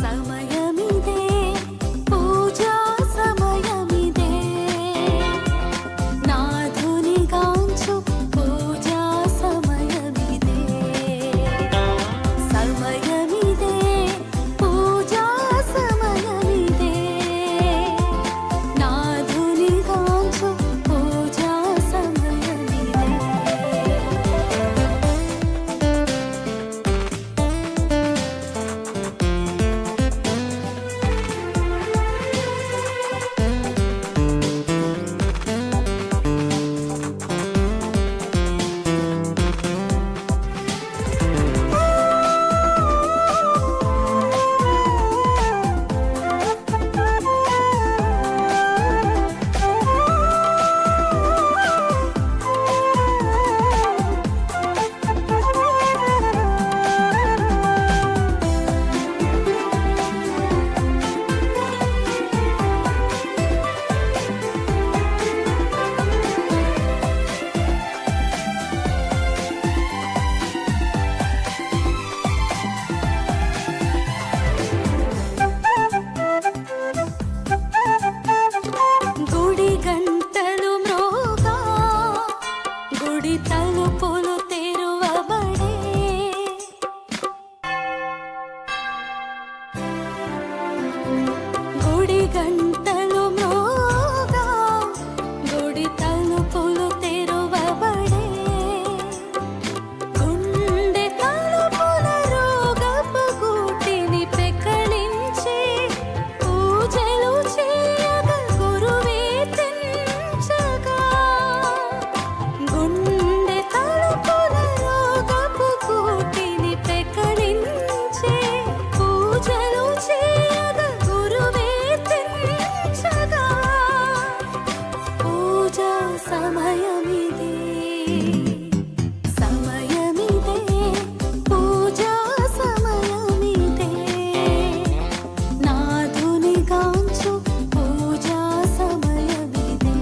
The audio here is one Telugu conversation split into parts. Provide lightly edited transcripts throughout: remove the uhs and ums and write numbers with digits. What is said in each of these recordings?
సమయమిదే, పూజా సమయమిదే, నాథుని గాంచు పూజా సమయమిదే. సమయమిదే, పూజా సమయమిదే, నాథుని గాంచు పూజా సమయమిదే. గుడి గంటలు మ్రోగా, గుడి తలుపులు తెరువబడే, గుడి గంటలు మ్రోగా, గుడి తలుపులు తెరువబడే, గుండె తలుపుల రోగపు గూటిని పెకలించి పూజలు చేయగా గురువే తెంచగా. గుండె తలుపుల రోగపు గూటిని పెకలించి పూజలు చేయగా గురువే తెంచగా. పూజా సమయమిదే, సమయమిదే, పూజా సమయమిదే, నాథుని గాంచు పూజా సమయమిదే.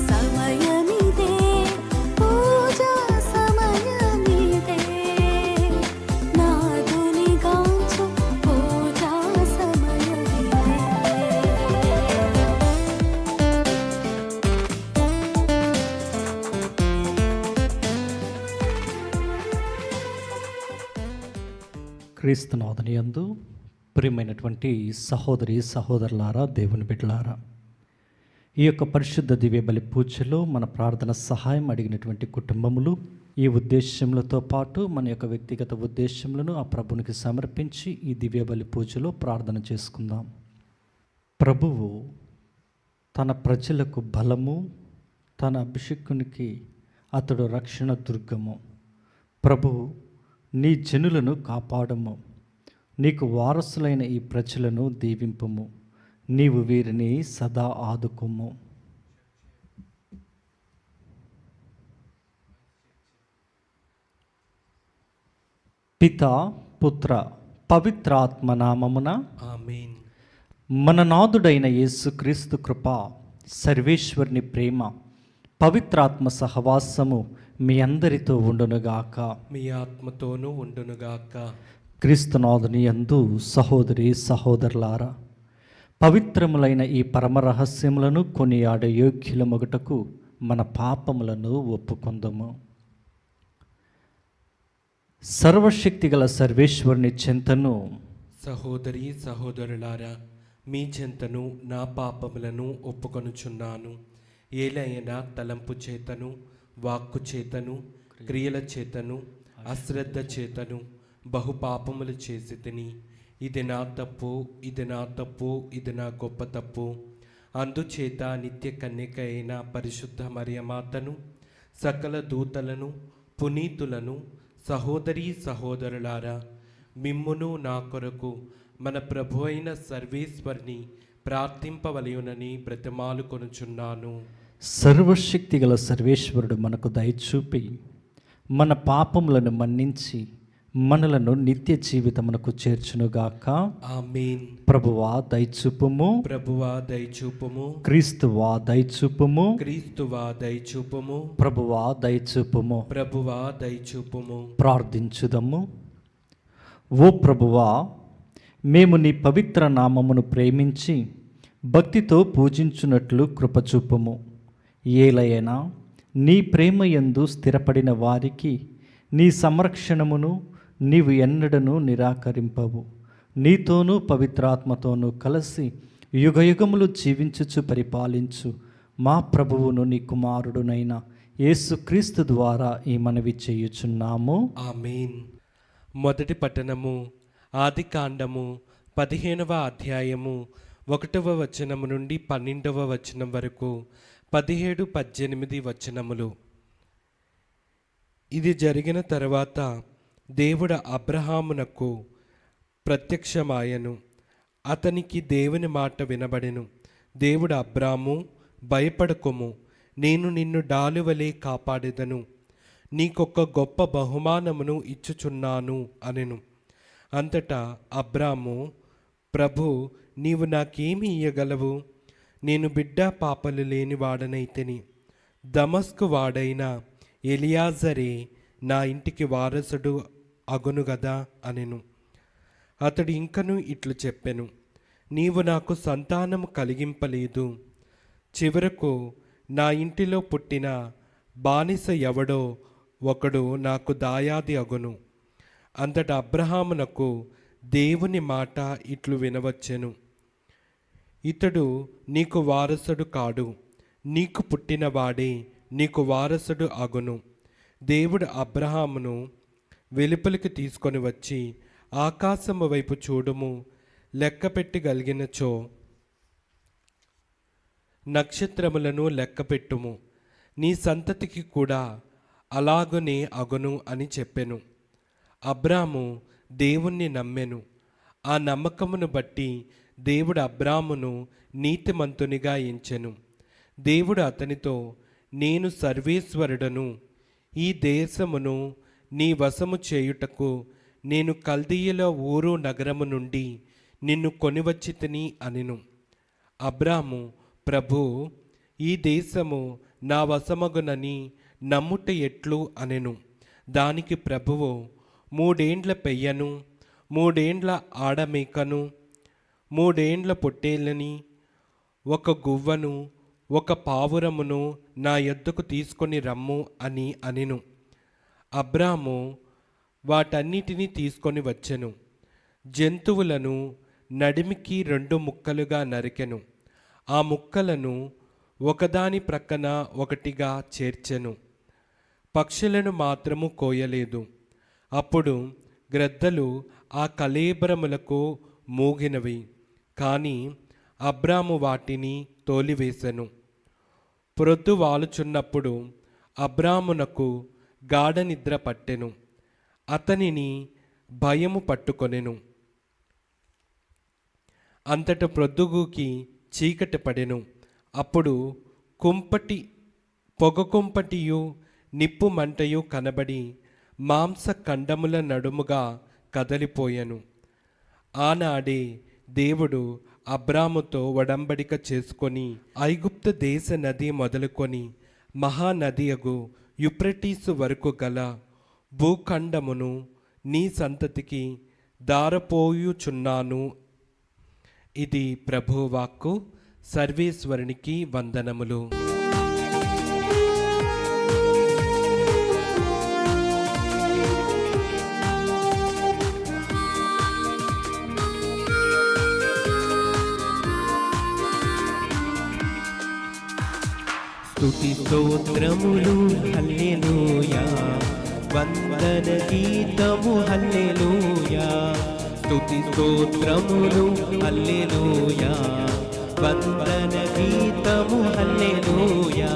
సమయమిదే, పూజా సమయమిదే, నాథుని గాంచు పూజా సమయమిదే. క్రీస్తునాథుని యందు ప్రియమైనటువంటి సహోదరి సహోదరులారా, దేవుని బిడ్డలారా, ఈ యొక్క పరిశుద్ధ దివ్య బలి పూజలో మన ప్రార్థన సహాయం అడిగినటువంటి కుటుంబములు ఈ ఉద్దేశ్యములతో పాటు మన యొక్క వ్యక్తిగత ఉద్దేశములను ఆ ప్రభునికి సమర్పించి ఈ దివ్య బలి పూజలో ప్రార్థన చేసుకుందాం. ప్రభువు తన ప్రజలకు బలము, తన అభిషేకునికి అతడు రక్షణ దుర్గము. ప్రభువు నీ జనులను కాపాడము, నీకు వారసులైన ఈ ప్రజలను దీవింపుము, నీవు వీరిని సదా ఆదుకోము. పితా, పుత్ర, పవిత్రాత్మ నామమున ఆమేన్. మన నాథుడైన యేసుక్రీస్తు కృప, సర్వేశ్వరుని ప్రేమ, పవిత్రాత్మ సహవాసము మీ అందరితో ఉండునుగాక. మీ ఆత్మతోనూ ఉండునుగాక. క్రీస్తునాథుని యందు సహోదరి సహోదరులారా, పవిత్రములైన ఈ పరమ రహస్యములను కొనియాడే యోగ్యుల మొగటకు మన పాపములను ఒప్పుకొందము. సర్వశక్తిగల సర్వేశ్వరుని చెంతను సహోదరి సహోదరులారా, మీ చెంతను నా పాపములను ఒప్పుకొనుచున్నాను. ఏలైనా తలంపు చేతను, వాక్కు చేతను, క్రియల చేతను, అశ్రద్ధ చేతను బహుపాపములు చేసి తిని. ఇది నా తప్పు, ఇది నా తప్పు, ఇది నా గొప్ప తప్పు. అందుచేత నిత్య కన్యక అయిన పరిశుద్ధ మరియమాతను, సకల దూతలను, పునీతులను, సహోదరీ సహోదరులారా, మిమ్మును నా కొరకు మన ప్రభు అయిన సర్వేశ్వరిని ప్రార్థింపవలయునని బ్రతిమాలు కొనుచున్నాను. సర్వశక్తిగల సర్వేశ్వరుడు మనకు దయచూపి మన పాపములను మన్నించి మనలను నిత్య జీవితమునకు చేర్చునుగాక. ఆమేన్. ప్రభువా దయచూపుము, ప్రభువా దయచూపుము, క్రీస్తువా దయచూపుము, క్రీస్తువా దయచూపుము, ప్రభువా దయచూపుము. ప్రభువా దయచూపుము. ప్రార్థించుదము. ఓ ప్రభువా, మేము నీ పవిత్ర నామమును ప్రేమించి భక్తితో పూజించున్నట్లు కృపచూపుము. ఏలయనా నీ ప్రేమ యందు స్థిరపడిన వారికి నీ సంరక్షణమును నీవు ఎన్నడను నిరాకరింపవు. నీతోనూ పవిత్రాత్మతోనూ కలిసి యుగయుగములు జీవించుచు పరిపాలించు మా ప్రభువును నీ కుమారుడునైన యేసుక్రీస్తు ద్వారా ఈ మనవి చేయుచున్నాము. ఆమేన్. మొదటి పట్టణము, ఆది కాండము 15వ అధ్యాయము 1వ వచనము నుండి 12వ వచనం వరకు 17, 18 వచనములు. ఇది జరిగిన తర్వాత దేవుడు అబ్రహామునకు ప్రత్యక్షమాయను. అతనికి దేవుని మాట వినబడెను. దేవుడు అబ్రాము, భయపడకుము, నేను నిన్ను డాలువలే కాపాడెదను, నీకొక గొప్ప బహుమానమును ఇచ్చుచున్నాను అనెను. అంతటా అబ్రాము, ప్రభు, నీవు నాకేమి ఇయ్యగలవు? నేను బిడ్డ పాపలు లేని వాడనైతిని. దమస్కు వాడైన ఎలియాజరే నా ఇంటికి వారసుడు అగును గదా అనెను. అతడు ఇంకను ఇట్లు చెప్పెను, నీవు నాకు సంతానము కలిగింపలేదు. చివరకు నా ఇంటిలో పుట్టిన బానిస ఎవడో ఒకడు నాకు దాయాది అగును. అంతటా అబ్రహామునకు దేవుని మాట ఇట్లు వినవచ్చెను, ఇతడు నీకు వారసుడు కాడు, నీకు పుట్టినవాడే నీకు వారసుడు అగును. దేవుడు అబ్రహామును వెలుపలికి తీసుకొని వచ్చి, ఆకాశము వైపు చూడుము, లెక్కపెట్టగలిగినచో నక్షత్రములను లెక్కపెట్టుము, నీ సంతతికి కూడా అలాగునే అగును అని చెప్పెను. అబ్రాము దేవుణ్ణి నమ్మెను. ఆ నమ్మకమును బట్టి దేవుడు అబ్రామును నీతిమంతునిగా ఎంచెను. దేవుడు అతనితో, నేను సర్వేశ్వరుడను, ఈ దేశమును నీ వశము చేయుటకు నేను కల్దీయుల ఊరు నగరము నుండి నిన్ను కొనివచ్చితిని అనెను. అబ్రాము, ప్రభు, ఈ దేశము నా వశమగునని నమ్ముట ఎట్లు అనెను. దానికి ప్రభువు, 3 ఏండ్ల పెయ్యను, 3 ఏండ్ల ఆడమేకను, 3 ఏండ్ల పొట్టేళ్ళని, 1 గువ్వను, 1 పావురమును నా యొద్దకు తీసుకొని రమ్ము అని అనెను. అబ్రాము వాటన్నిటినీ తీసుకొని వచ్చెను. జంతువులను నడిమికి 2 ముక్కలుగా నరికెను. ఆ ముక్కలను ఒకదాని ప్రక్కన ఒకటిగా చేర్చెను. పక్షులను మాత్రము కోయలేదు. అప్పుడు గ్రద్దలు ఆ కళేబరములకు మూగినవి, కానీ అబ్రాము వాటిని తోలివేశెను. ప్రొద్దు వాలుచున్నప్పుడు అబ్రామునకు గాఢ నిద్ర పట్టెను. అతనిని భయము పట్టుకొనెను. అంతట ప్రొద్దుగూకి చీకటి పడెను. అప్పుడు పొగకుంపటియు నిప్పు మంటయు కనబడి మాంస ఖండముల నడుముగా కదలిపోయెను. ఆనాడే దేవుడు అబ్రాముతో ఒడంబడిక చేసుకొని ఐగుప్తు దేశ నది మొదలుకొని మహానదియగు యుప్రటీసు వరకు గల భూఖండమును నీ సంతతికి దారపోయుచున్నాను. ఇది ప్రభువాక్కు. సర్వేశ్వరునికి వందనములు. స్తుతి స్తోత్రములు హల్లెలూయా, వందన గీతము హల్లెలూయా. స్తుతి స్తోత్రములు హల్లెలూయా, వందన గీతము హల్లెలూయా.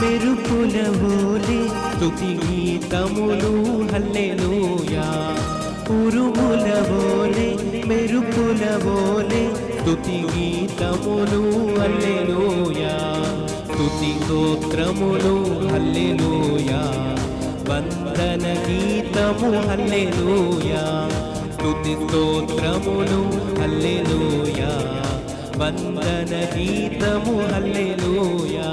మెరుపుల ఓలే స్తుతి గీతములు హల్లెలూయా. ఉరుముల ఓలే మెరుపుల ఓలే స్తుతి గీతములు హల్లెలూయా. స్తుతి స్తోత్రములు హల్లెలూయా, వందన గీతము హల్లెలూయా. స్తుతి స్తోత్రములు హల్లెలూయా, వందన గీతము హల్లెలూయా.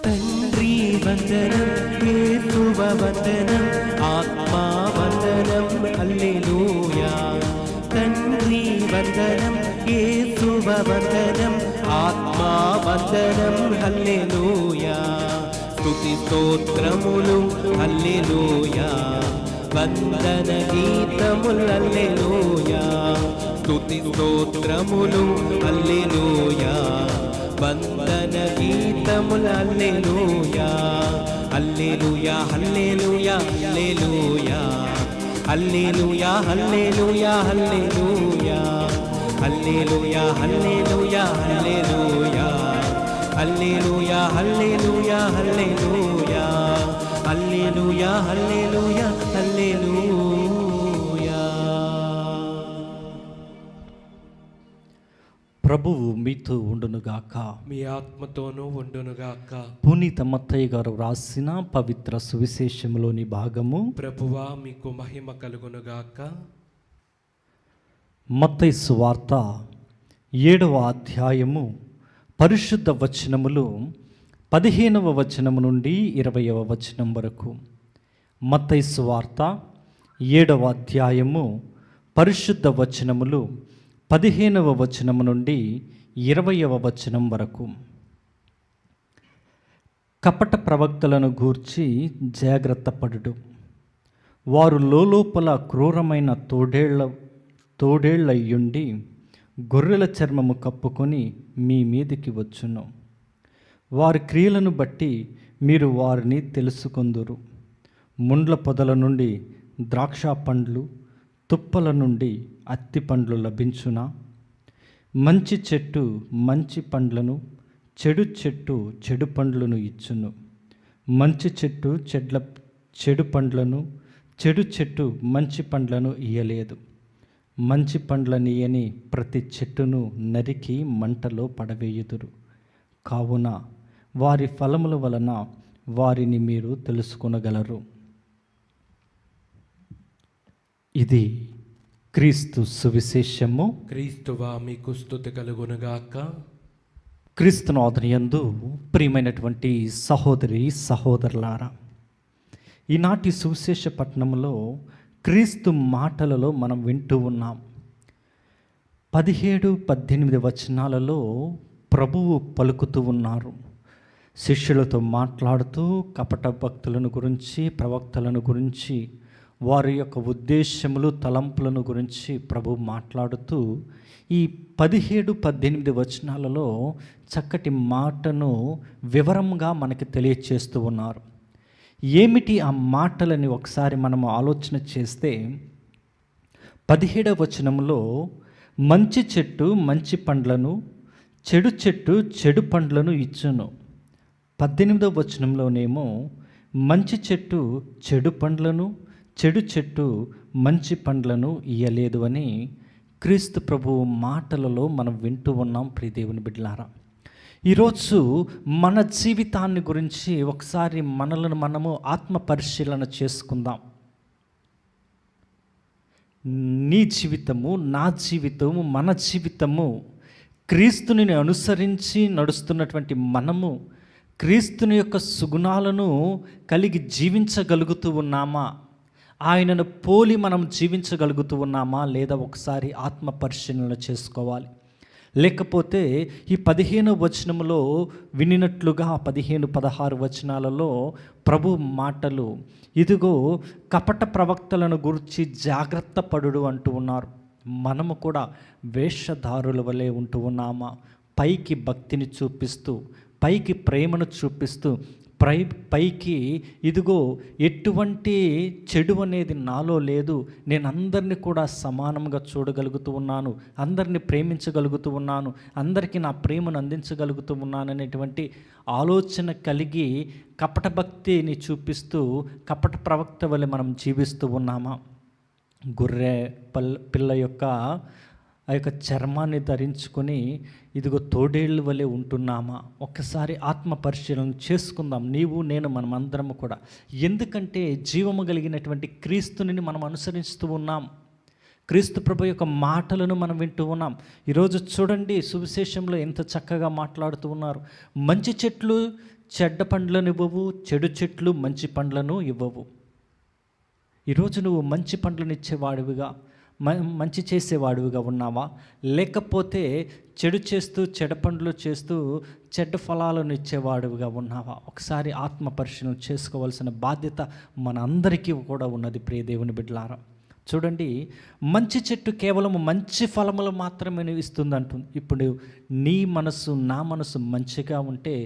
తండ్రి వందనం, యేసువ వందనం, ఆత్మా వందనం హల్లెలూయా. తండ్రి వందనం, యేసువ వందనం, ఆత్మా వందనం హల్లెలూయా. స్తుతి స్తోత్రములు హల్లెలూయా, వందన గీతములు హల్లెలూయా. స్తుతి స్తోత్రములు హల్లెలూయా, వందన గీతములు హల్లెలూయా. హల్లెలూయా హల్లెలూయా హల్లెలూయా, హల్లెలూయా హల్లెలూయా హల్లెలూయా, హల్లెలూయా హల్లెలూయా హల్లెలూయా, హల్లెలూయా హల్లెలూయా హల్లెలూయా, హల్లెలూయా హల్లెలూయా హల్లెలూయా. ప్రభువు మీతో ఉండునుగాక, మీ ఆత్మతోనూ ఉండునుగాక. పునీత మత్తయ్య గారు రాసిన పవిత్ర సువిశేషములోని భాగము. ప్రభువా మీకు మహిమ కలుగునుగాక. మత్తయి సువార్త 7వ అధ్యాయము పరిశుద్ధ వచనములు 15వ వచనము నుండి 20వ వచనం వరకు. మత్తయి సువార్త 7వ అధ్యాయము పరిశుద్ధ వచనములు 15వ వచనము నుండి 20వ వచనం వరకు. కపట ప్రవక్తలను గూర్చి జాగ్రత్త పడుడు. వారు లోపల క్రూరమైన తోడేళ్ళయ్యుండి గొర్రెల చర్మము కప్పుకొని మీ మీదికి వచ్చును. వారి క్రియలను బట్టి మీరు వారిని తెలుసుకొందురు. ముండ్ల పొదల నుండి ద్రాక్ష పండ్లు, తుప్పల నుండి అత్తి పండ్లు లభించునా? మంచి చెట్టు మంచి పండ్లను, చెడు చెట్టు చెడు పండ్లను ఇచ్చును. మంచి చెట్టు చెడు పండ్లను, చెడు చెట్టు మంచి పండ్లను ఇయ్యలేదు. మంచి పండ్లనియని ప్రతి చెట్టును నరికి మంటలో పడవేయుదురు. కావున వారి ఫలముల వలన వారిని మీరు తెలుసుకొనగలరు. ఇది క్రీస్తు సువిశేషము. క్రీస్తువా మీకు స్తుతి కలుగునుగాక. క్రీస్తునాథునియందు ప్రియమైనటువంటి సహోదరి సహోదరులారా, ఈనాటి సువిశేష పట్టణంలో క్రీస్తు మాటలలో మనం వింటూ ఉన్నాం. 17-18 వచనాలలో ప్రభువు పలుకుతూ ఉన్నారు. శిష్యులతో మాట్లాడుతూ కపట భక్తులను గురించి, ప్రవక్తలను గురించి, వారి యొక్క ఉద్దేశములు, తలంపులను గురించి ప్రభు మాట్లాడుతూ ఈ 17-18 వచనాలలో చక్కటి మాటను వివరంగా మనకి తెలియచేస్తూ ఉన్నారు. ఏమిటి ఆ మాటలని ఒకసారి మనము ఆలోచన చేస్తే, 17వ వచనంలో మంచి చెట్టు మంచి పండ్లను, చెడు చెట్టు చెడు పండ్లను ఇచ్చును. 18వ వచనంలోనేమో మంచి చెట్టు చెడు పండ్లను, చెడు చెట్టు మంచి పండ్లను ఇయ్యలేదు అని క్రీస్తు ప్రభువు మాటలలో మనం వింటూ ఉన్నాం. ప్రియ దేవుని బిడ్డలారా, ఈరోజు మన జీవితాన్ని గురించి ఒకసారి మనలను మనము ఆత్మ పరిశీలన చేసుకుందాం. నీ జీవితము, నా జీవితము, మన జీవితము క్రీస్తుని అనుసరించి నడుస్తున్నటువంటి మనము క్రీస్తుని యొక్క సుగుణాలను కలిగి జీవించగలుగుతూ ఉన్నామా? ఆయనను పోలి మనం జీవించగలుగుతూ ఉన్నామా లేదా ఒకసారి ఆత్మ పరిశీలన చేసుకోవాలి. లేకపోతే ఈ 15వ వచనంలో వినినట్లుగా 15-16 వచనాలలో ప్రభు మాటలు, ఇదిగో కపట ప్రవక్తలను గురించి జాగ్రత్త పడుడు అంటూ ఉన్నారు. మనము కూడా వేషధారుల వలె ఉంటూ ఉన్నామా? పైకి భక్తిని చూపిస్తూ, పైకి ప్రేమను చూపిస్తూ, పైకి ఇదిగో ఎటువంటి చెడు అనేది నాలో లేదు, నేను అందరినీ కూడా సమానంగా చూడగలుగుతూ ఉన్నాను, అందరినీ ప్రేమించగలుగుతూ ఉన్నాను, అందరికీ నా ప్రేమను అందించగలుగుతూ ఉన్నాను అనేటువంటి ఆలోచన కలిగి కపట భక్తిని చూపిస్తూ కపట ప్రవక్త వలె మనం జీవిస్తూ ఉన్నామా? గొర్రె పిల్ల యొక్క ఆ యొక్క చర్మాన్ని ధరించుకొని ఇదిగో తోడేళ్ళ వలె ఉంటున్నామా? ఒక్కసారి ఆత్మ పరిశీలన చేసుకుందాం, నీవు నేను, మనం అందరము కూడా. ఎందుకంటే జీవము కలిగినటువంటి క్రీస్తుని మనం అనుసరిస్తూ ఉన్నాం. క్రీస్తు ప్రభు యొక్క మాటలను మనం వింటూ ఉన్నాం. ఈరోజు చూడండి, సువిశేషంలో ఎంత చక్కగా మాట్లాడుతూ ఉన్నారు. మంచి చెట్లు చెడ్డ పండ్లను ఇవ్వవు, చెడు చెట్లు మంచి పండ్లను ఇవ్వవు. ఈరోజు నువ్వు మంచి పండ్లను ఇచ్చేవాడివిగా, మంచి చేసేవాడివిగా ఉన్నావా? లేకపోతే చెడు చేస్తూ, చెడ్డ పండ్లు చేస్తూ, చెడ్డ ఫలాలను ఇచ్చేవాడివిగా ఉన్నావా? ఒకసారి ఆత్మ పరిశీలన చేసుకోవాల్సిన బాధ్యత మన అందరికీ కూడా ఉన్నది. ప్రియ దేవుని బిడ్డలారా, చూడండి, మంచి చెట్టు కేవలం మంచి ఫలములు మాత్రమే ఇస్తుంది అంటుంది. ఇప్పుడు నీ మనసు, నా మనసు మంచిగా ఉంటే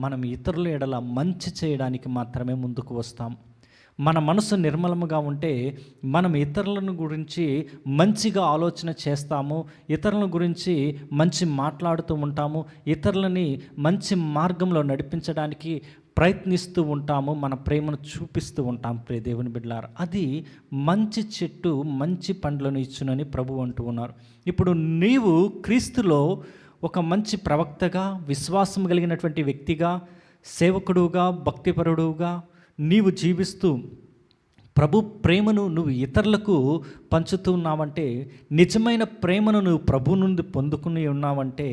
మనం ఇతరుల ఎడల మంచి చేయడానికి మాత్రమే ముందుకు వస్తాం. మన మనసు నిర్మలముగా ఉంటే మనం ఇతరులను గురించి మంచిగా ఆలోచన చేస్తాము, ఇతరుల గురించి మంచి మాట్లాడుతూ ఉంటాము, ఇతరులని మంచి మార్గంలో నడిపించడానికి ప్రయత్నిస్తూ ఉంటాము, మన ప్రేమను చూపిస్తూ ఉంటాం. ప్రియ దేవుని బిడ్డలారా, అది మంచి చెట్టు మంచి పండ్లను ఇచ్చునని ప్రభు అంటూ ఉన్నారు. ఇప్పుడు నీవు క్రీస్తులో ఒక మంచి ప్రవక్తగా, విశ్వాసం కలిగినటువంటి వ్యక్తిగా, సేవకుడుగా, భక్తిపరుడుగా నీవు జీవిస్తూ ప్రభు ప్రేమను నువ్వు ఇతరులకు పంచుతూ ఉన్నావంటే, నిజమైన ప్రేమను నువ్వు ప్రభు నుండి పొందుకుని ఉన్నావంటే,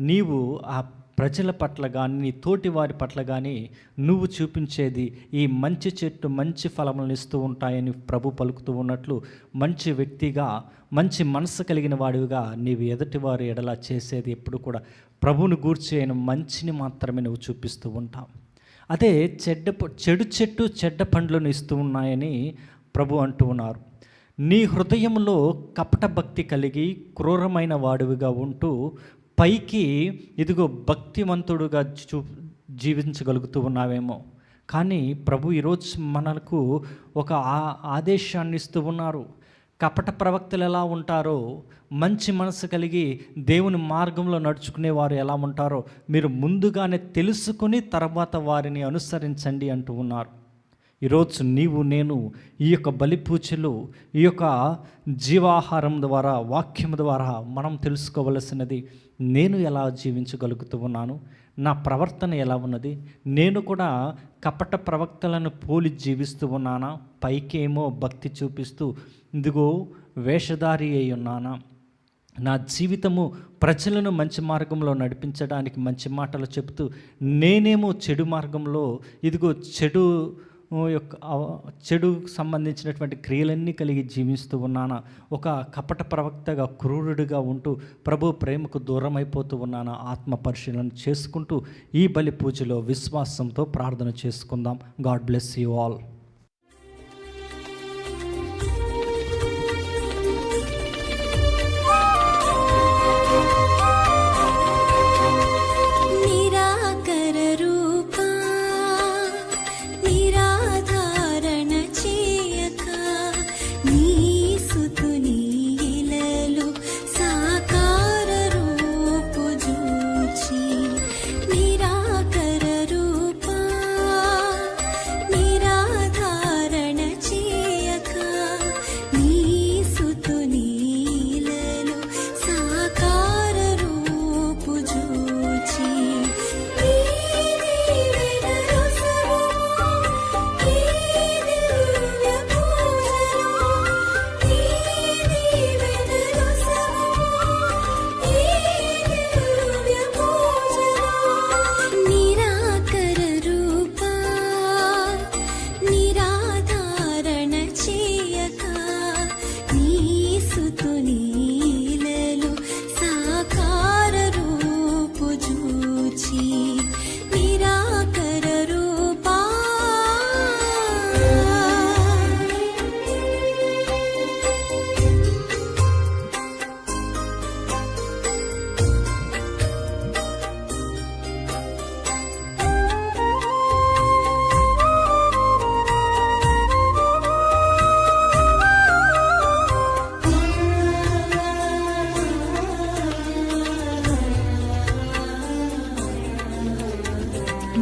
నీవు ఆ ప్రజల పట్ల కానీ, నీ తోటి వారి పట్ల కానీ నువ్వు చూపించేది ఈ మంచి చెట్టు మంచి ఫలములను ఇస్తూ ఉంటాయని ప్రభు పలుకుతూ ఉన్నట్లు, మంచి వ్యక్తిగా, మంచి మనసు కలిగిన వాడివిగా నీవు ఎదుటి వారి ఎడల చేసేది ఎప్పుడు కూడా ప్రభువును గూర్చి అయిన మంచిని మాత్రమే నువ్వు చూపిస్తూ ఉంటావు. అదే చెడు చెట్టు చెడ్డ పండ్లను ఇస్తూ ఉన్నాయని ప్రభు అంటూ ఉన్నారు. నీ హృదయంలో కపట భక్తి కలిగి క్రూరమైన వాడివిగా ఉంటూ పైకి ఇదిగో భక్తివంతుడుగా జీవించగలుగుతూ ఉన్నావేమో. కానీ ప్రభు ఈరోజు మనకు ఒక ఆదేశాన్ని ఇస్తూ ఉన్నారు. కపట ప్రవక్తలు ఎలా ఉంటారో, మంచి మనసు కలిగి దేవుని మార్గంలో నడుచుకునేవారు ఎలా ఉంటారో మీరు ముందుగానే తెలుసుకుని తర్వాత వారిని అనుసరించండి అంటూ ఉన్నారు. ఈరోజు నీవు నేను ఈ యొక్క బలిపూజలు, ఈ యొక్క జీవాహారం ద్వారా, వాక్యం ద్వారా మనం తెలుసుకోవలసినది, నేను ఎలా జీవించగలుగుతూ ఉన్నాను, నా ప్రవర్తన ఎలా ఉన్నది, నేను కూడా కపట ప్రవక్తలను పోలి జీవిస్తూ ఉన్నానా, పైకేమో భక్తి చూపిస్తూ ఇదిగో వేషధారి అయి ఉన్నానా, నా జీవితము ప్రజలను మంచి మార్గంలో నడిపించడానికి మంచి మాటలు చెబుతూ నేనేమో చెడు మార్గంలో ఇదిగో చెడు సంబంధించినటువంటి క్రియలన్నీ కలిగి జీవిస్తూ ఉన్నానా, ఒక కపట ప్రవక్తగా క్రూరుడిగా ఉంటూ ప్రభు ప్రేమకు దూరం అయిపోతూ ఉన్నానా? ఆత్మ పరిశీలన చేసుకుంటూ ఈ బలి పూజలో విశ్వాసంతో ప్రార్థన చేసుకుందాం. God bless you all.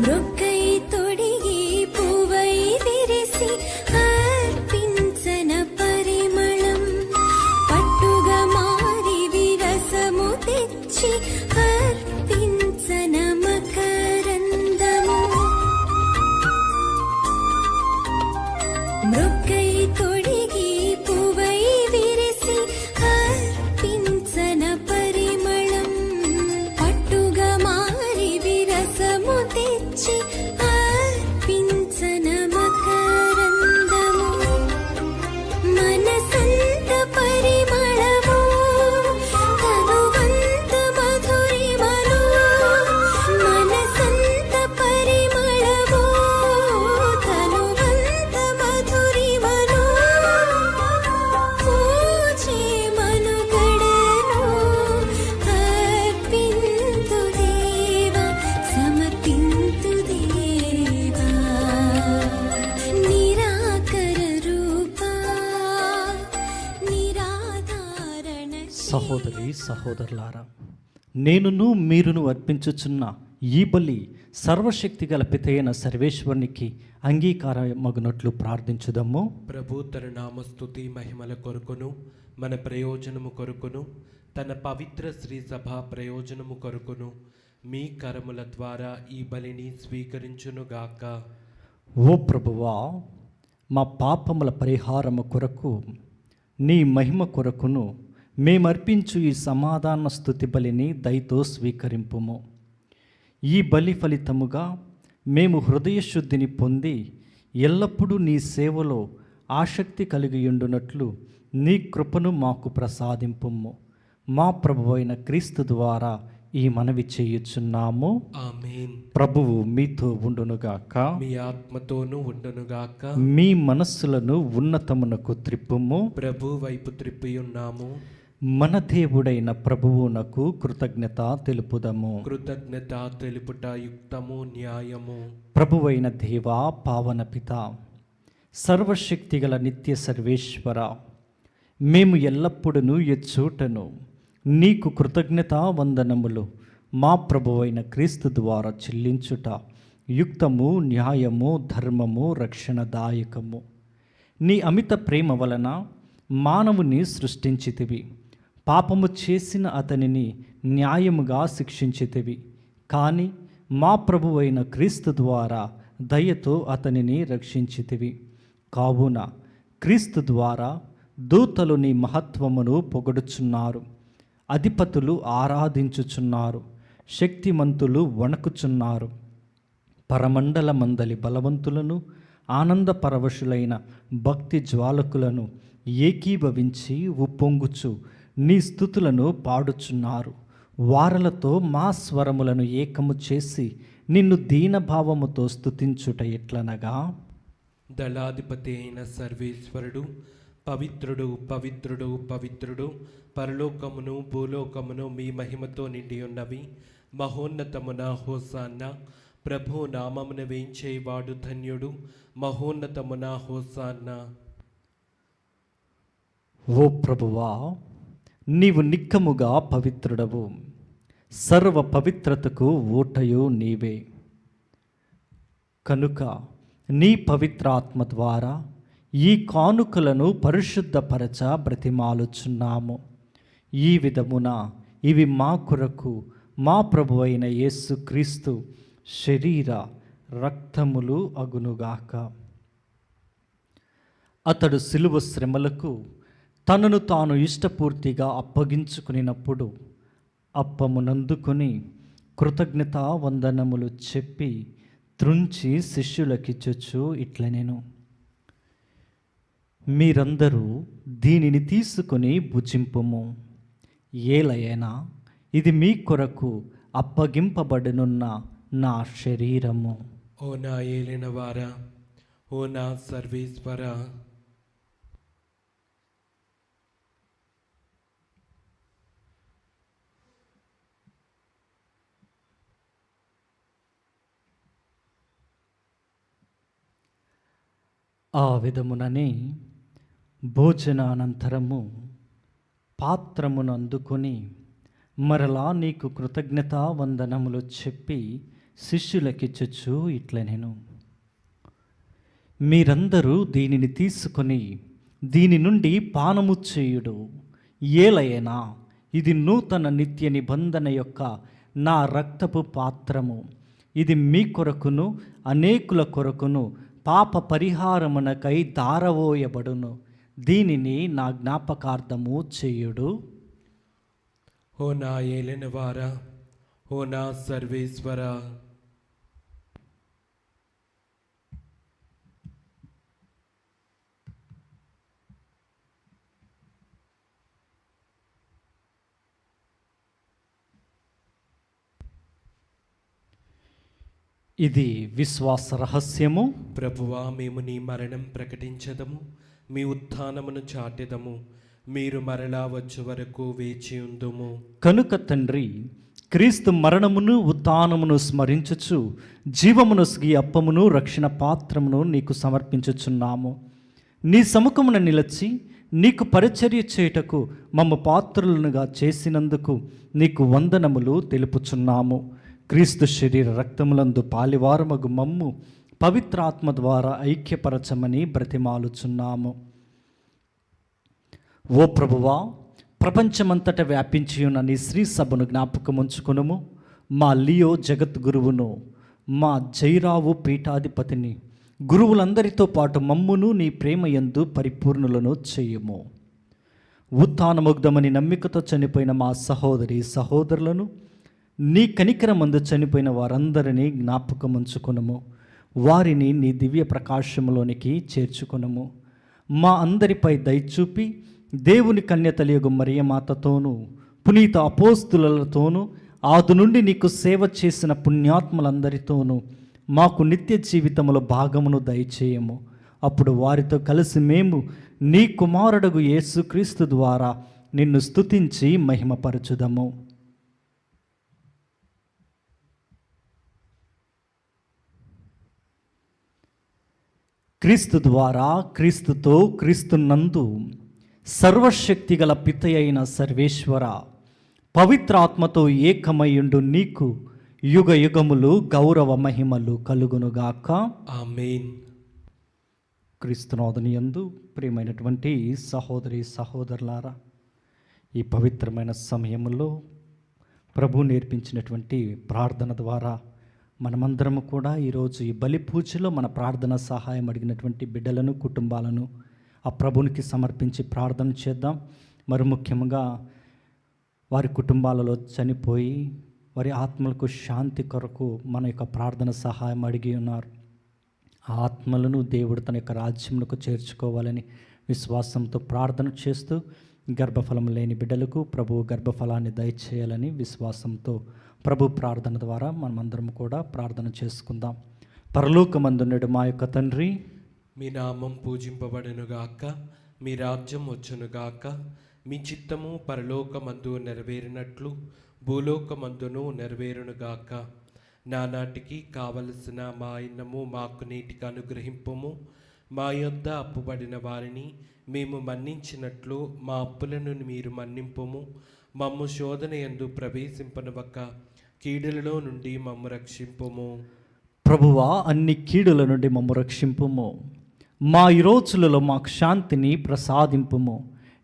మృక్కై తొడిగి పువ్వై విరిసి అర్పించన పరిమళం పట్టుగా మారి విరసము తెచ్చి అర్పించన మకరందము మృక్కై తొడిగి పువ్వై విరిసి అర్పించన పరిమళం పట్టుగా మారి విరసము తెచ్చి అర్పించన మకరందము మనసంత పరిమళము తనువంత మధురిమను మనసంత పరిమళము తనువంత మధురిమను పూజే మనుగడను అర్పింతు దేవా సమర్పింతు దేవా నిరాకర రూపా నిరాధారణ సహోదరి సహోదరులారా, నేనును మీరును అర్పించుచున్న ఈ బలి సర్వశక్తి గల పితైన సర్వేశ్వరునికి అంగీకారమగునట్లు ప్రార్థించుదము. ప్రభు తన నామస్తుతి మహిమల కొరకును మన ప్రయోజనము కొరకును తన పవిత్ర శ్రీ సభ ప్రయోజనము కొరకును మీ కరముల ద్వారా ఈ బలిని స్వీకరించునుగాక. ఓ ప్రభువా, మా పాపముల పరిహారము కొరకు నీ మహిమ కొరకును మేమర్పించు ఈ సమాధాన స్తుతి బలిని దయతో స్వీకరింపుము. ఈ బలి ఫలితముగా మేము హృదయశుద్ధిని పొంది ఎల్లప్పుడూ నీ సేవలో ఆసక్తి కలిగియుండునట్లు నీ కృపను మాకు ప్రసాదింపుము. మా ప్రభువైన క్రీస్తు ద్వారా ఈ మనవి చేయుచున్నాము. ఆమేన్. ప్రభువు మీతో ఉండునుగాక. మీ ఆత్మతోనూ ఉండునుగాక. మీ మనస్సులను ఉన్నతమునకు త్రిప్పుము. ప్రభు వైపు త్రిప్పియున్నాము. మన దేవుడైన ప్రభువునకు కృతజ్ఞత తెలుపుదము. కృతజ్ఞత తెలుపుట యుక్తము న్యాయము. ప్రభువైన దేవా, పావన పిత, సర్వశక్తిగల నిత్య సర్వేశ్వర, మేము ఎల్లప్పుడూ ఎచ్చోటను నీకు కృతజ్ఞతా వందనములు మా ప్రభువైన క్రీస్తు ద్వారా చెల్లించుట యుక్తము, న్యాయము, ధర్మము, రక్షణదాయకము. నీ అమిత ప్రేమ వలన మానవుని సృష్టించితివి. పాపము చేసిన అతనిని న్యాయముగా శిక్షించితివి. కానీ మా ప్రభువైన క్రీస్తు ద్వారా దయతో అతనిని రక్షించితివి. కావున క్రీస్తు ద్వారా దూతలు నీ మహత్వమును పొగడుచున్నారు, అధిపతులు ఆరాధించుచున్నారు, శక్తిమంతులు వణకుచున్నారు. పరమండల మందలి బలవంతులను, ఆనందపరవశులైన భక్తి జ్వాలకులను ఏకీభవించి ఉప్పొంగుచు నీ స్తుతులను పాడుచున్నారు. వారలతో మా స్వరములను ఏకము చేసి నిన్ను దీనభావముతో స్తుతించుట ఎట్లనగా, దళాధిపతి అయిన సర్వేశ్వరుడు పవిత్రుడు, పవిత్రుడు, పవిత్రుడు, పరలోకమును భూలోకమును మీ మహిమతో నిండి ఉన్నవి. మహోన్నతమున హోసాన్న. ప్రభు నామమున వేంచేవాడు ధన్యుడు. మహోన్నతమున హోసాన్న. ఓ ప్రభువా, నీవు నిక్కముగా పవిత్రుడవు. సర్వ పవిత్రతకు ఊటయు నీవే. కనుక నీ పవిత్రాత్మ ద్వారా ఈ కానుకలను పరిశుద్ధపరచ బ్రతిమాలుచున్నాము. ఈ విధమున ఇవి మా కొరకు మా ప్రభువైన యేసుక్రీస్తు శరీర రక్తములు అగునుగాక. అతడు సిలువ శ్రమలకు తనను తాను ఇష్టపూర్తిగా అప్పగించుకునినప్పుడు అప్పమునందుకొని కృతజ్ఞతా వందనములు చెప్పి త్రుంచి శిష్యులకిచ్చుచు ఇట్లనెను, మీరందరూ దీనిని తీసుకొని భుజింపుము. ఏలయనా ఇది మీ కొరకు అప్పగింపబడనున్న నా శరీరము. ఓ నా ఏలినవారా, ఓ నా సర్వేశ్వర, ఆ విధముననే భోజనానంతరము పాత్రమును అందుకొని మరలా నీకు కృతజ్ఞతా వందనములు చెప్పి శిష్యులకిచ్చచ్చు ఇట్లా నేను, మీరందరూ దీనిని తీసుకొని దీని నుండి పానము చేయుడు, ఏలయనా ఇది నూతన నిత్య నిబంధన యొక్క నా రక్తపు పాత్రము, ఇది మీ కొరకును అనేకుల కొరకును పాప పరిహారమునకై దారవోయబడును, దీనిని నా జ్ఞాపకార్థము చేయుడు. ఓ నా ఏలిన వారా, ఓ నా సర్వేశ్వరా, ఇది విశ్వాస రహస్యము. ప్రభువా, మేము నీ మరణం ప్రకటించదము, మీ ఉత్థానమును చాటెదము, మీరు మరలా వచ్చే వరకు వేచి ఉందుము. కనుక తండ్రి, క్రీస్తు మరణమును ఉత్థానమును స్మరించుచు జీవమును ఈ అప్పమును రక్షణ పాత్రమును నీకు సమర్పించుచున్నాము. నీ సముఖమున నిలచి నీకు పరిచర్య చేయుటకు మమ్మ పాత్రులనుగా చేసినందుకు నీకు వందనములు తెలుపుచున్నాము. క్రీస్తు శరీర రక్తములందు పాలివారమగు మమ్ము పవిత్రాత్మ ద్వారా ఐక్యపరచమని బ్రతిమాలుచున్నాము. ఓ ప్రభువా, ప్రపంచమంతట వ్యాపించి ఉన్న నీ శ్రీ సభను జ్ఞాపకముంచుకునుము. మా లియో జగద్గురువును, మా జైరావు పీఠాధిపతిని, గురువులందరితో పాటు మమ్మును నీ ప్రేమయందు పరిపూర్ణులను చేయుము. ఉత్థానముగ్ధమని నమ్మికతో చనిపోయిన మా సహోదరి సహోదరులను, నీ కనికరమందు చనిపోయిన వారందరినీ జ్ఞాపకముంచుకునుము. వారిని నీ దివ్య ప్రకాశములోనికి చేర్చుకునుము. మా అందరిపై దయచూపి దేవుని కన్యతలియగు మరియమాతతోనూ పునీత అపోస్తులతోనూ ఆది నుండి నీకు సేవ చేసిన పుణ్యాత్మలందరితోనూ మాకు నిత్య జీవితములో భాగమును దయచేయము. అప్పుడు వారితో కలిసి మేము నీ కుమారుడగు యేసుక్రీస్తు ద్వారా నిన్ను స్తుతించి మహిమపరచుదము. క్రీస్తు ద్వారా, క్రీస్తుతో, క్రీస్తునందు సర్వశక్తి గల పిత అయిన సర్వేశ్వర, పవిత్రాత్మతో ఏకమయుండు నీకు యుగ యుగములు గౌరవ మహిమలు కలుగునుగాక. ఆమేన్. క్రీస్తునాథుని యందు ప్రియమైనటువంటి సహోదరి సహోదరులారా, ఈ పవిత్రమైన సమయంలో ప్రభు నేర్పించినటువంటి ప్రార్థన ద్వారా మనమందరము కూడా ఈరోజు ఈ బలి పూజలో మన ప్రార్థన సహాయం అడిగినటువంటి బిడ్డలను, కుటుంబాలను ఆ ప్రభునికి సమర్పించి ప్రార్థన చేద్దాం. మరి ముఖ్యంగా వారి కుటుంబాలలో చనిపోయి వారి ఆత్మలకు శాంతి కొరకు మన యొక్క ప్రార్థన సహాయం అడిగి ఉన్నారు. ఆ ఆత్మలను దేవుడు తన యొక్క రాజ్యములకు చేర్చుకోవాలని విశ్వాసంతో ప్రార్థన చేస్తూ, గర్భఫలం లేని బిడ్డలకు ప్రభు గర్భఫలాన్ని దయచేయాలని విశ్వాసంతో ప్రభు ప్రార్థన ద్వారా మనమందరం కూడా ప్రార్థన చేసుకుందాం. పరలోకమందున్నడు మా యొక్క తండ్రి, మీ నామం పూజింపబడునుగాక, మీ రాజ్యం వచ్చునుగాక, మీ చిత్తము పరలోకమందు నెరవేరినట్లు భూలోకమందును నెరవేరునుగాక. నానాటికి కావలసిన మా అన్నము మాకు నీటికి అనుగ్రహింపుము. మా యొద్ద అప్పుబడిన వారిని మేము మన్నించినట్లు మా అప్పులను మీరు మన్నింపుము. మమ్ము శోధన యందు ప్రవేశింపనివ్వక కీడులలో నుండి మమ్ము రక్షింపుము. ప్రభువా, అన్ని కీడుల నుండి మమ్ము రక్షింపుము. మా ఈ రోజులలో మాకు శాంతిని ప్రసాదింపుము.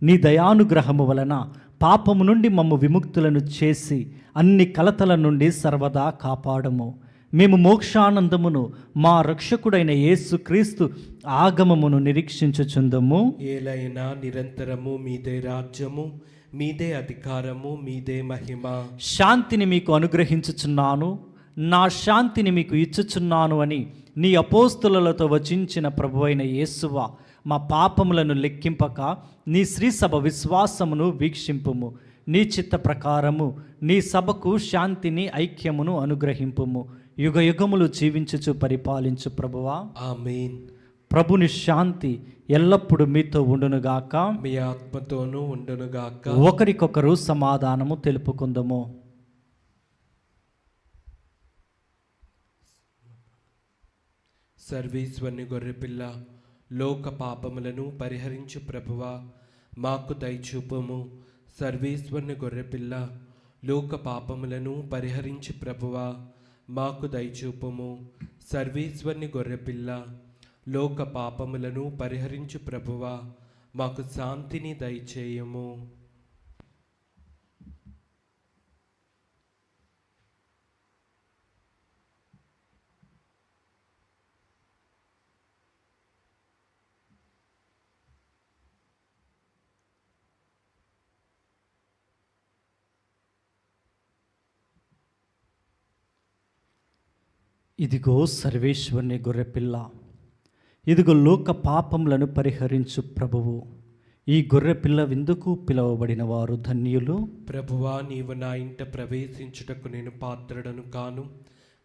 నీ దయానుగ్రహము వలన పాపము నుండి మమ్ము విముక్తులను చేసి అన్ని కలతల నుండి సర్వదా కాపాడము. మేము మోక్షానందమును మా రక్షకుడైన యేసుక్రీస్తు ఆగమమును నిరీక్షించుచుందము. ఏలైనా నిరంతరము మీదే రాజ్యము, మీదే అధికారము, మీదే మహిమ. శాంతిని మీకు అనుగ్రహించుచున్నాను, నా శాంతిని మీకు ఇచ్చుచున్నాను అని నీ అపోస్తులతో వచించిన ప్రభువైన యేసువా, మా పాపములను లెక్కింపక నీ శ్రీసభ విశ్వాసమును వీక్షింపుము. నీ చిత్త ప్రకారము నీ సభకు శాంతిని, ఐక్యమును అనుగ్రహింపుము. యుగ యుగములు జీవించుచు పరిపాలించు ప్రభువా. ఆమేన్. ప్రభుని శాంతి ఎల్లప్పుడూ మీతో ఉండునుగాక, మీ ఆత్మతోనూ ఉండునుగాక. ఒకరికొకరు సమాధానము తెలుపుకుందము. సర్వేశ్వరుని గొర్రెపిల్ల, లోక పాపములను పరిహరించు ప్రభువా, మాకు దయచూపుము. సర్వేశ్వరుని గొర్రెపిల్ల, లోక పాపములను పరిహరించు ప్రభువా, మాకు దయచూపుము. సర్వేశ్వరుని గొర్రెపిల్ల, లోక పాపములను పరిహరించు ప్రభువా, మాకు శాంతిని దయచేయము. ఇదిగో సర్వేశ్వరుని గొర్రెపిల్ల, ఇదిగో లోక పాపములను పరిహరించు ప్రభువు. ఈ గొర్రెపిల్ల విందుకు పిలువబడిన వారు ధన్యులు. ప్రభువా, నీవు నా ఇంట ప్రవేశించుటకు నేను పాత్రుడను కాను,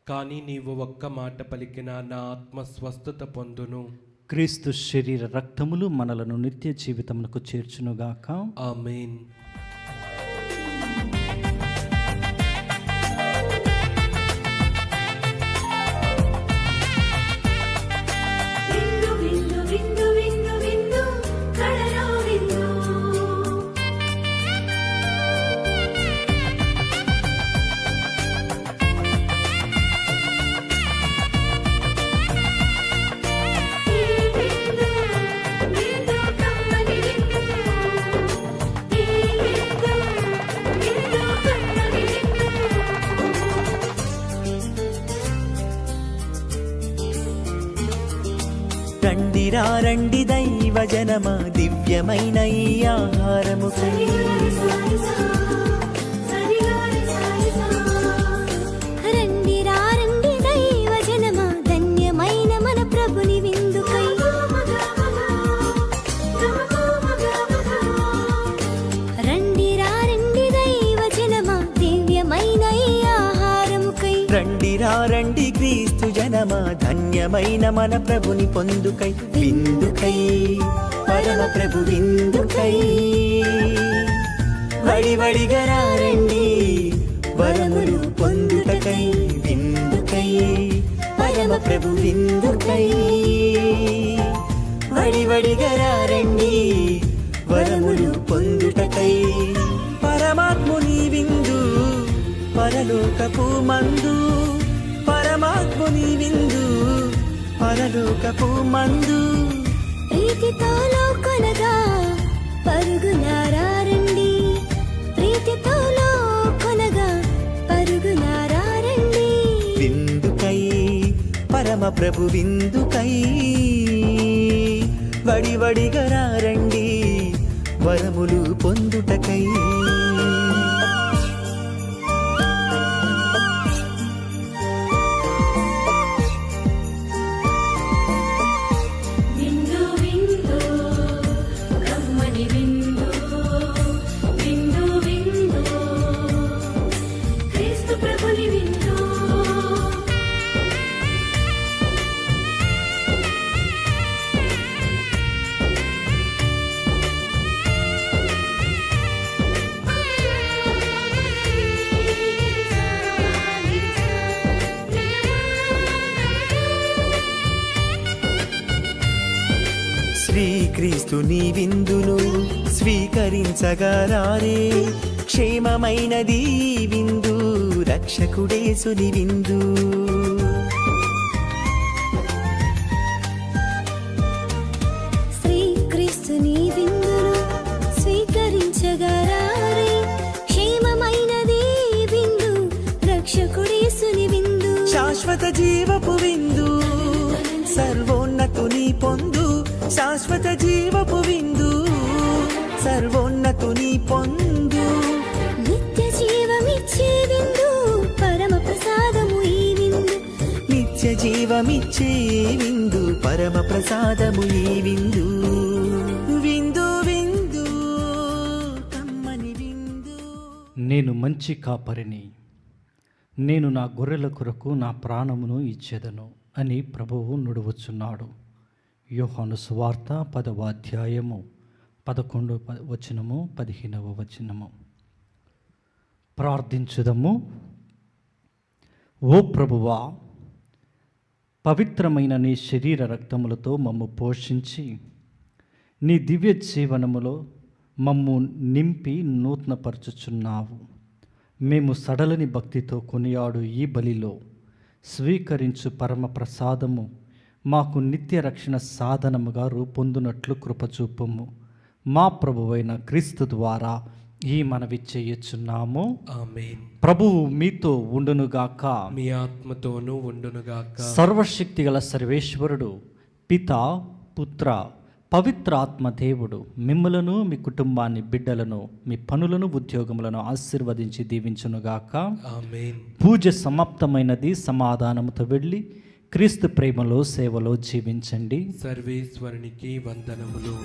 కానీ నీవు ఒక్క మాట పలికిన నా ఆత్మ స్వస్థత పొందును. క్రీస్తు శరీర రక్తములు మనలను నిత్య జీవితమునకు చేర్చునుగాక. ఆమేన్. విందు విందు విందు విందు విందు కడలో విందు ఈ విందు విందు కమ్మని విందు ఈ విందు విందు కమ్మని విందు. రండిరా రండి దైవ జనమ, దివ్యమైన ఈ ఆహారము రండి రండి దైవ జనమా, ధన్యమైన మన ప్రభుని విందుకై. రండి రండి దైవ జనమా, దివ్యమైన ఈ ఆహారముకై. రండిరా రండి క్రీస్తు జనమ, ధన్యమైన మన ప్రభుని పొందుకై. విందుకై పరమ ప్రభు విందుకై, వడివడిగా రండి వరములు పొందుటకై. విందుకై పరమ ప్రభు విందుకై, వడివడిగా రండి వరములు పొందుటకై. పరమాత్ముని విందు పరలోకపు మందు, పరమాత్ముని విందు పరలోకపు మందు. ప్రీతితో లోకొనగా పరుగునారా రండి, ప్రీతితో లోకొనగా పరుగునారా రండి. విందుకై పరమ ప్రభు విందుకై, వడివడిగా రండి వరములు పొందుటకై. విందు విందు కమ్మని విందు, విందు విందు క్రీస్తు ప్రభుని విందు. శ్రీక్రీస్తుని విందును స్వీకరించగరారే, క్షేమమైనది ఈ విందు, రక్షకుడేసుని విందు. శ్రీక్రీస్తుని విందును స్వీకరించగరారే, క్షేమమైనది ఈ విందు, రక్షకుడేసుని విందు. శాశ్వత జీవపు విందు, సర్వోన్నతుని పొందు. శాశ్వత జీవపు విందు, సర్వోన్నతుని పొందు. నిత్య జీవమిచ్చే విందు, పరమ ప్రసాదము ఈ విందు. నిత్య జీవమిచ్చే విందు, పరమ ప్రసాదము ఈ విందు. విందు విందు కమ్మని విందు. నేను మంచి కాపరిని, నేను నా గొర్రెల కొరకు నా ప్రాణమును ఇచ్చేదను అని ప్రభువు నుడువచ్చున్నాడు. యోహాను సువార్త 10వ అధ్యాయము 11వ వచనము 15వ వచనము. ప్రార్థించుదము. ఓ ప్రభువా, పవిత్రమైన నీ శరీర రక్తములతో మమ్ము పోషించి నీ దివ్య జీవనములో మమ్ము నింపి నూతనపరచుచున్నావు. మేము సడలని భక్తితో కొనియాడు ఈ బలిలో స్వీకరించు పరమ ప్రసాదము మాకు నిత్య రక్షణ సాధనముగా రూపొందునట్లు కృపచూపము. మా ప్రభువైన క్రీస్తు ద్వారా ఈ మనవి చేయుచున్నాము. ఆమేన్. ప్రభువు మీతో ఉండునుగాక. మీ ఆత్మతోనూ ఉండునుగాక. సర్వశక్తిగల సర్వేశ్వరుడు పితా, పుత్ర, పవిత్ర ఆత్మ దేవుడు మిమ్మలను, మీ కుటుంబాన్ని, బిడ్డలను, మీ పనులను, ఉద్యోగములను ఆశీర్వదించి దీవించునుగాక. ఆమేన్. పూజ సమాప్తమైనది. సమాధానముతో వెళ్ళి క్రీస్తు ప్రేమలో సేవలో జీవించండి. సర్వేశ్వరునికి వందనములు.